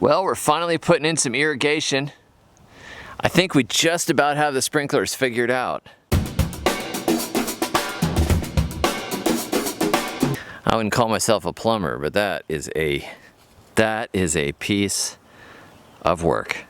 Well, we're finally putting in some irrigation. I think we just about have the sprinklers figured out. I wouldn't call myself a plumber, but that is a piece of work.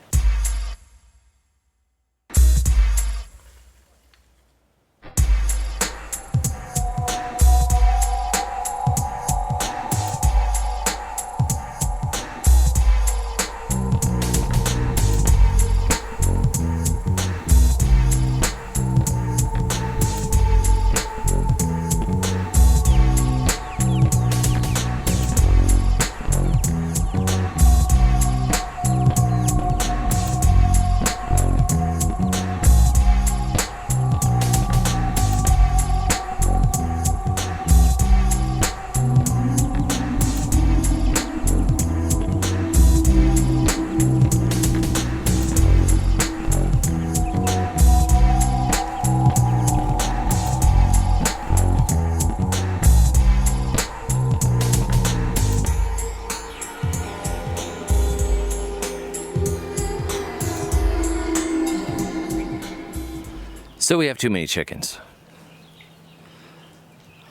So we have too many chickens.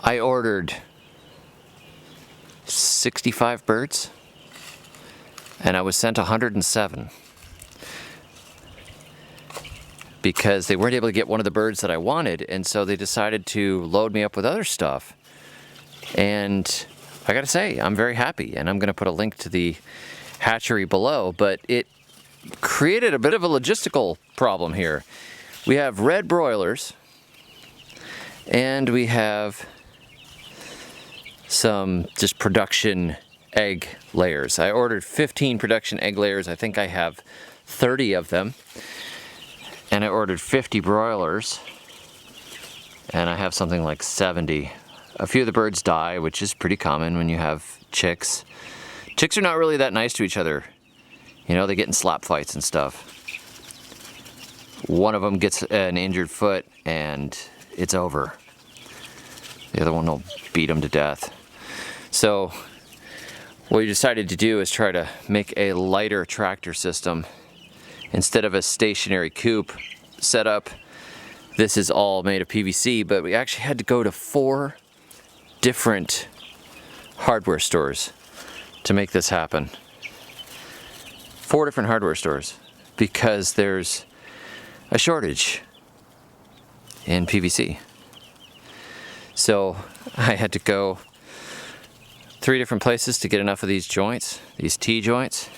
I ordered 65 birds and I was sent 107 because they weren't able to get one of the birds that I wanted, and so they decided to load me up with other stuff. And I gotta say, I'm very happy, and I'm gonna put a link to the hatchery below, but it created a bit of a logistical problem here. We have Red Broilers, and we have some just production egg layers. I ordered 15 production egg layers. I think I have 30 of them. And I ordered 50 broilers, and I have something like 70. A few of the birds die, which is pretty common when you have chicks. Chicks are not really that nice to each other. You know, they get in slap fights and stuff. One of them gets an injured foot and it's over. The other one will beat them to death. So what we decided to do is try to make a lighter tractor system. Instead of a stationary coop setup, this is all made of PVC, but we actually had to go to 4 different hardware stores to make this happen. 4 different hardware stores, because there's a shortage in PVC. So I had to go 3 different places to get enough of these joints, these T-joints.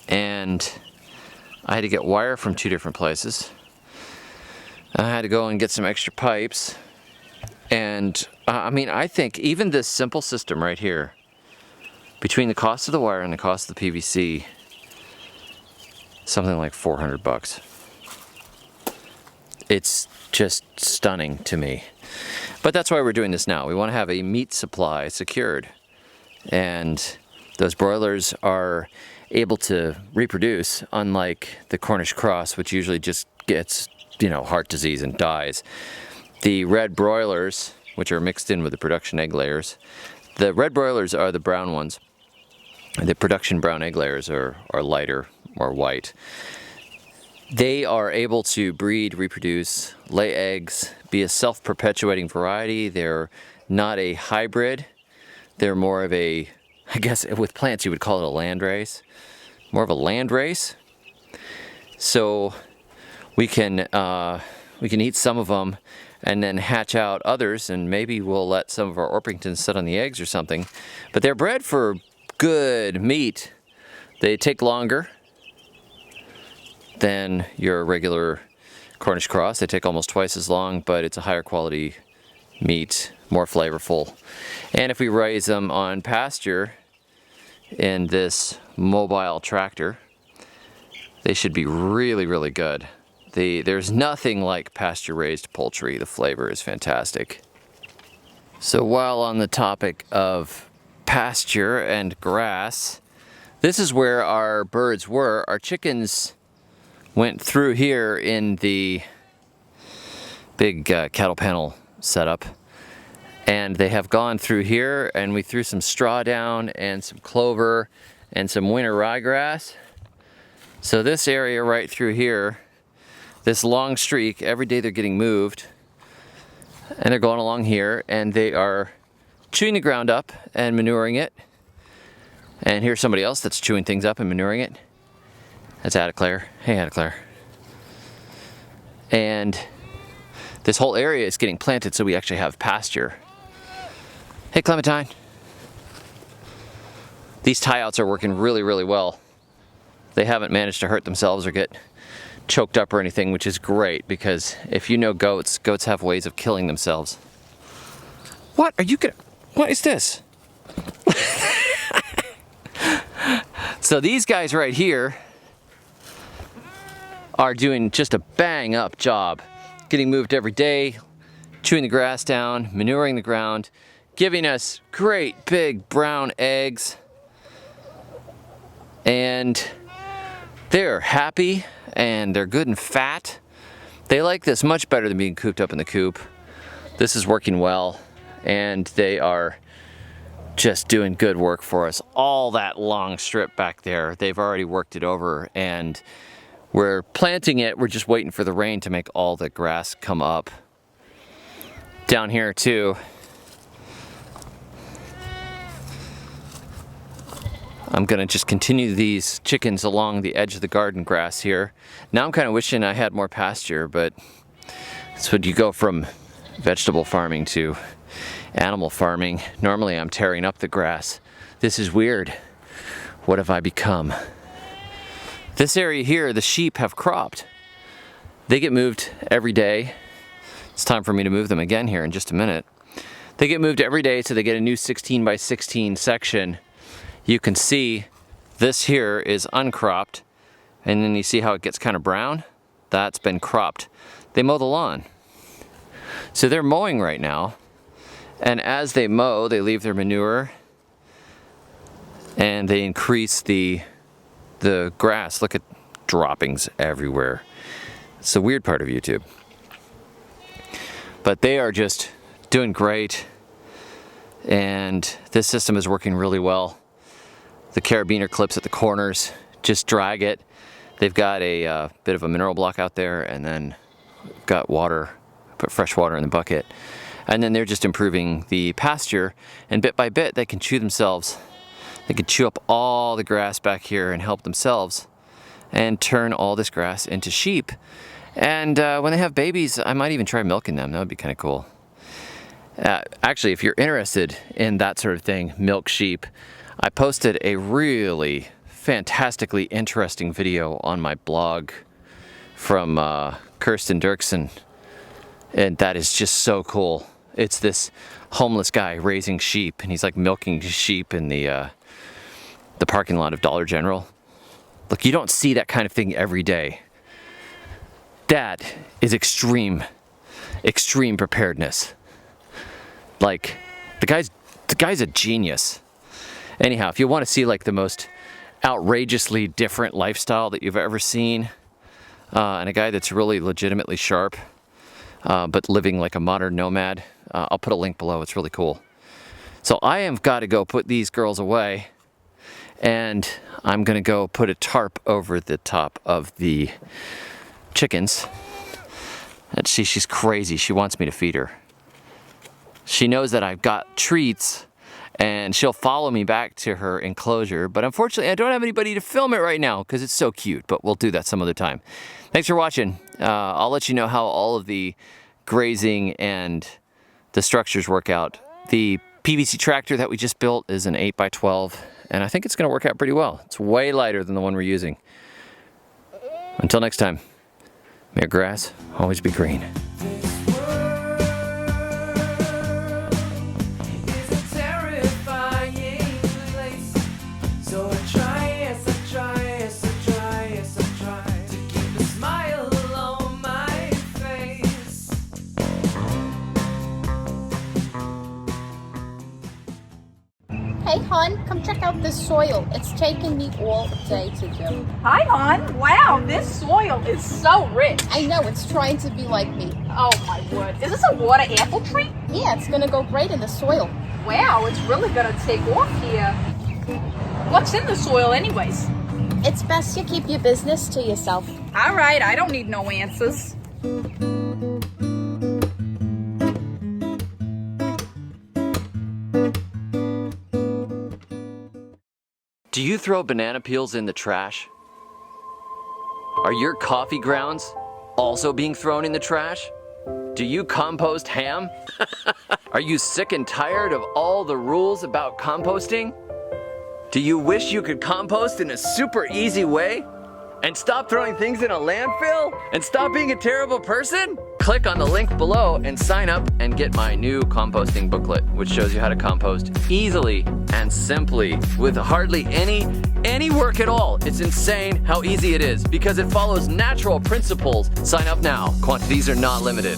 And I had to get wire from 2 different places. I had to go and get some extra pipes. And I mean, I think even this simple system right here, between the cost of the wire and the cost of the PVC, something like $400. It's just stunning to me. But that's why we're doing this now. We want to have a meat supply secured. And those broilers are able to reproduce, unlike the Cornish Cross, which usually just gets, heart disease and dies. The Red Broilers, which are mixed in with the production egg layers, the Red Broilers are the brown ones. The production brown egg layers are lighter, or white. They are able to breed, reproduce, lay eggs, be a self-perpetuating variety. They're not a hybrid. They're more of a, I guess with plants you would call it a land race. More of a land race. So we can eat some of them and then hatch out others, and maybe we'll let some of our Orpingtons sit on the eggs or something. But they're bred for good meat. They take longer than your regular Cornish Cross. They take almost twice as long, but it's a higher quality meat, more flavorful. And if we raise them on pasture in this mobile tractor, they should be really, really good. There's nothing like pasture-raised poultry. The flavor is fantastic. So while on the topic of pasture and grass, this is where our birds were. Our chickens went through here in the big cattle panel setup. And they have gone through here, and we threw some straw down and some clover and some winter ryegrass. So this area right through here, this long streak, every day they're getting moved. And they're going along here, and they are chewing the ground up and manuring it. And here's somebody else that's chewing things up and manuring it. That's Claire. Hey, Claire. And this whole area is getting planted, so we actually have pasture. Hey, Clementine. These tie-outs are working really, really well. They haven't managed to hurt themselves or get choked up or anything, which is great, because if you know goats have ways of killing themselves. What are you gonna, what is this? So these guys right here are doing just a bang up job, getting moved every day, chewing the grass down, manuring the ground, giving us great big brown eggs, and they're happy and they're good and fat. They like this much better than being cooped up in the coop. This is working well, and they are just doing good work for us. All that long strip back there, they've already worked it over, and we're planting it. We're just waiting for the rain to make all the grass come up. Down here too, I'm gonna just continue these chickens along the edge of the garden grass here. Now I'm kind of wishing I had more pasture, but that's when you go from vegetable farming to animal farming. Normally I'm tearing up the grass. This is weird. What have I become? This area here, the sheep have cropped. They get moved every day. It's time for me to move them again here in just a minute. They get moved every day, so they get a new 16 by 16 section. You can see this here is uncropped, and then you see how it gets kind of brown? That's been cropped. They mow the lawn. So they're mowing right now, and as they mow, they leave their manure, and they increase the grass. Look at droppings everywhere. It's the weird part of YouTube. But they are just doing great, and this system is working really well. The carabiner clips at the corners just drag it. They've got a bit of a mineral block out there, and then got water, put fresh water in the bucket. And then they're just improving the pasture, and bit by bit they can chew themselves. They can chew up all the grass back here and help themselves and turn all this grass into sheep. And when they have babies, I might even try milking them. That would be kind of cool. Actually, if you're interested in that sort of thing, milk sheep, I posted a really fantastically interesting video on my blog from Kirsten Dirksen, and that is just so cool. It's this homeless guy raising sheep, and he's like milking sheep in the parking lot of Dollar General. Look, you don't see that kind of thing every day. That is extreme preparedness. Like, the guy's a genius. Anyhow, if you want to see like the most outrageously different lifestyle that you've ever seen, and a guy that's really legitimately sharp, but living like a modern nomad, I'll put a link below. It's really cool. So I have got to go put these girls away, and I'm gonna go put a tarp over the top of the chickens. And see, she's crazy. She wants me to feed her. She knows that I've got treats, and she'll follow me back to her enclosure, but unfortunately I don't have anybody to film it right now because it's so cute, but we'll do that some other time. Thanks for watching. I'll let you know how all of the grazing and the structures work out. The PVC tractor that we just built is an 8x12, and I think it's going to work out pretty well. It's way lighter than the one we're using. Until next time, may your grass always be green. Hey hon, come check out this soil. It's taken me all day to do. Hi hon, wow, this soil is so rich. I know, it's trying to be like me. Oh my word. Is this a water apple tree? Yeah, it's gonna go great in the soil. Wow, it's really gonna take off here. What's in the soil anyways? It's best you keep your business to yourself. All right, I don't need no answers. Do you throw banana peels in the trash? Are your coffee grounds also being thrown in the trash? Do you compost ham? Are you sick and tired of all the rules about composting? Do you wish you could compost in a super easy way? And stop throwing things in a landfill? And stop being a terrible person? Click on the link below and sign up and get my new composting booklet, which shows you how to compost easily and simply with hardly any work at all. It's insane how easy it is because it follows natural principles. Sign up now. Quantities are not limited.